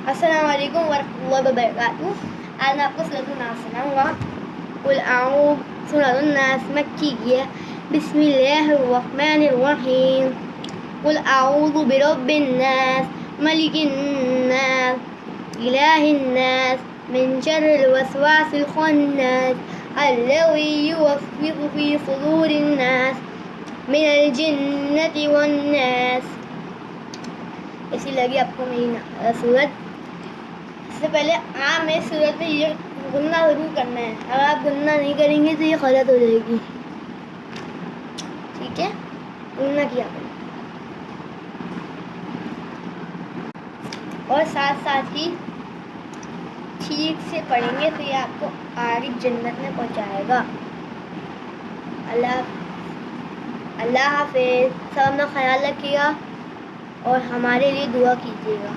السلام علیکم ورحمۃ اللہ وبرکاتہ. آج میں آپ کو سورۃ الناس سناؤں گا. قل اعوذ سورۃ الناس مکی ہے. بسم اللہ الرحمن الرحیم. قل اعوذ برب الناس ملک الناس الہ الناس من شر الوسواس الخناس الذی یوسوس فی صدور الناس من الجنۃ والناس. ایسی لگی آپ کو میری صورت. اس سے پہلے آپ میں صورت میں یہ گننا ضرور کرنا ہے. اگر آپ گننا نہیں کریں گے تو یہ غلط ہو جائے گی. ٹھیک ہے, گننا کیا کریں اور ساتھ ساتھ ہی ٹھیک سے پڑھیں گے تو یہ آپ کو آگے جنت میں پہنچائے گا. اللہ حافظ. سب اپنا خیال رکھیے گا اور ہمارے لیے دعا کیجیے گا.